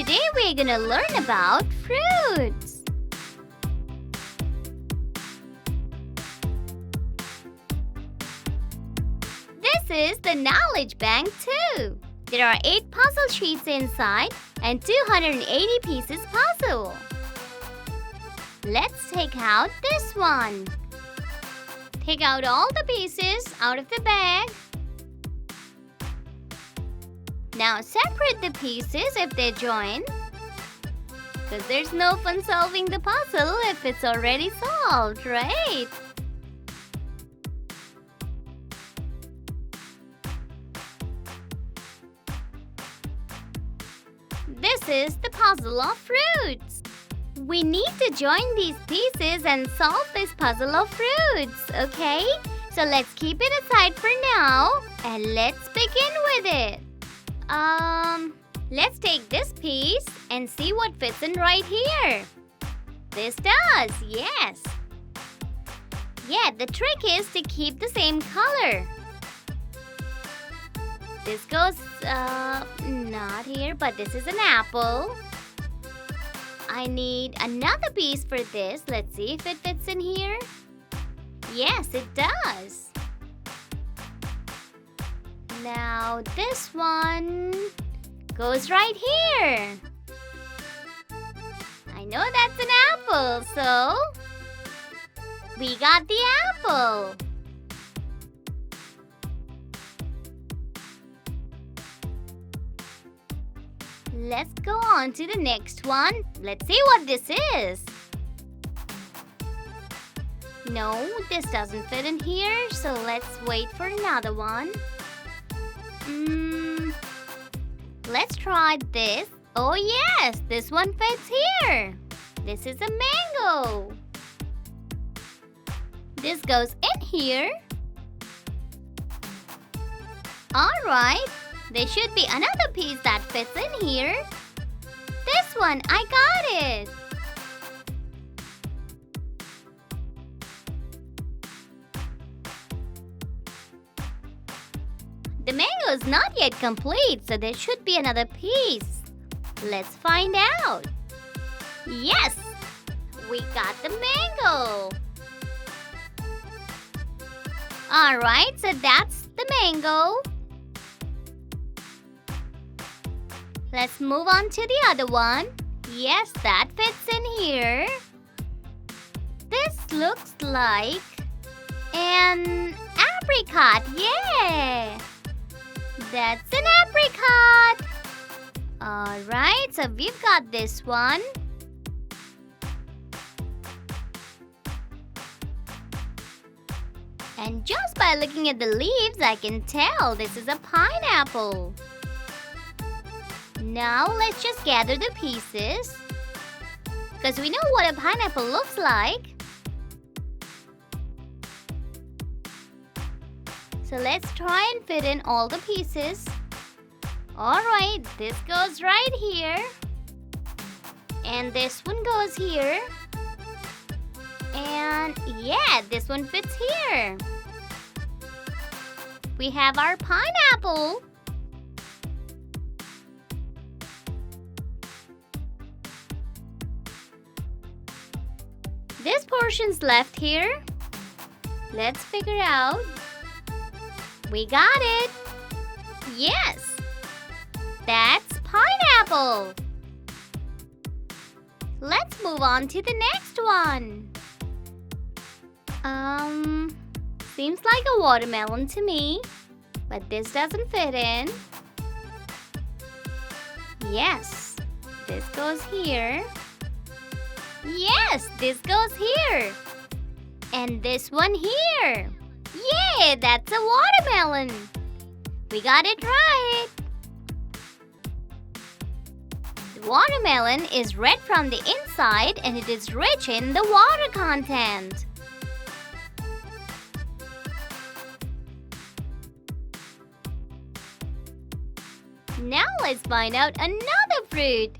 Today we're gonna learn about fruits. This is the knowledge bank too. There are 8 puzzle sheets inside and 280 pieces puzzle. Let's take out this one. Take out all the pieces out of the bag. Now separate the pieces if they join, because there's no fun solving the puzzle if it's already solved, right? This is the puzzle of fruits. We need to join these pieces and solve this puzzle of fruits, okay? So let's keep it aside for now and let's begin with it. Let's take this piece and see what fits in right here. This does, yes. Yeah, the trick is to keep the same color. This goes, not here, but this is an apple. I need another piece for this. Let's see if it fits in here. Yes, it does. Now this one goes right here. I know that's an apple, so we got the apple. Let's go on to the next one. Let's see what this is. No, this doesn't fit in here, so let's wait for another one. Let's try this. Oh yes, this one fits here. This is a mango. This goes in here. Alright, there should be another piece that fits in here. This one, I got it. The mango is not yet complete, so there should be another piece. Let's find out. Yes, we got the mango. Alright, so that's the mango. Let's move on to the other one. Yes, that fits in here. This looks like an apricot. Yeah, that's an apricot. Alright, so we've got this one. And just by looking at the leaves, I can tell this is a pineapple. Now let's just gather the pieces, because we know what a pineapple looks like. So let's try and fit in all the pieces. Alright, this goes right here. And this one goes here. And yeah, this one fits here. We have our pineapple. This portion's left here. Let's figure out. We got it. Yes, that's pineapple. Let's move on to the next one. Seems like a watermelon to me, but this doesn't fit in. Yes, this goes here. Yes, this goes here. And this one here. Yeah, that's a watermelon. We got it right. The watermelon is red from the inside and it is rich in the water content. Now let's find out another fruit.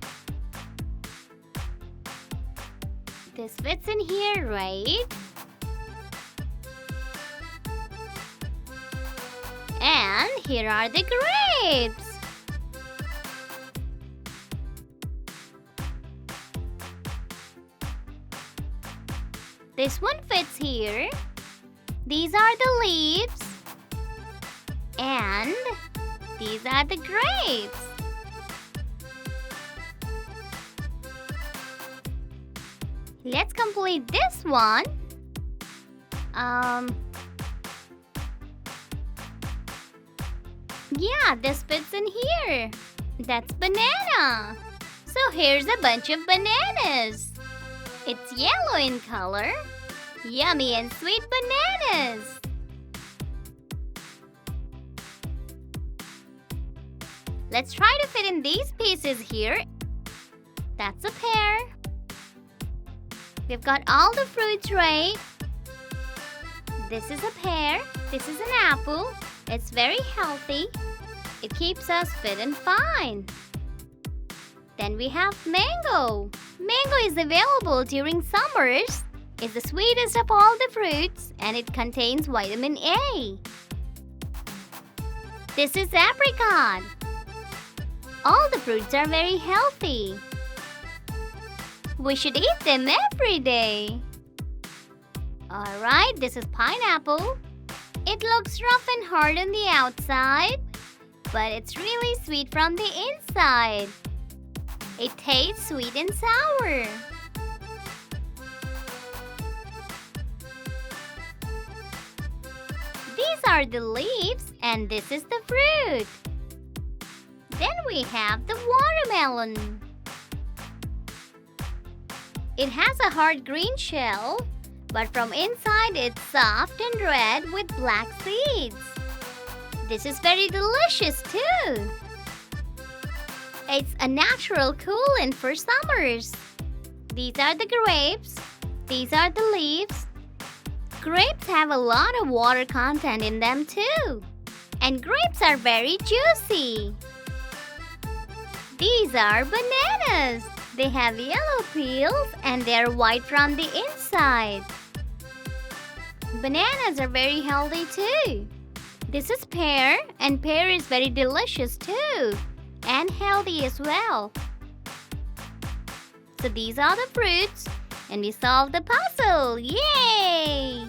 This fits in here, right? And here are the grapes. This one fits here. These are the leaves. And these are the grapes. Let's complete this one. Yeah, this fits in here. That's banana. So here's a bunch of bananas. It's yellow in color. Yummy and sweet bananas. Let's try to fit in these pieces here. That's a pear. We've got all the fruits right. This is a pear. This is an apple. It's very healthy. It keeps us fit and fine. Then we have mango. Mango is available during summers. It's the sweetest of all the fruits and it contains vitamin A. This is apricot. All the fruits are very healthy. We should eat them every day. Alright, this is pineapple. It looks rough and hard on the outside, but it's really sweet from the inside. It tastes sweet and sour. These are the leaves and this is the fruit. Then we have the watermelon. It has a hard green shell, but from inside it's soft and red with black seeds. This is very delicious too. It's a natural coolant for summers. These are the grapes. These are the leaves. Grapes have a lot of water content in them too. And grapes are very juicy. These are bananas. They have yellow peels and they're white from the inside. Bananas are very healthy too. This is pear and pear is very delicious too and healthy as well. So these are the fruits and we solved the puzzle. Yay!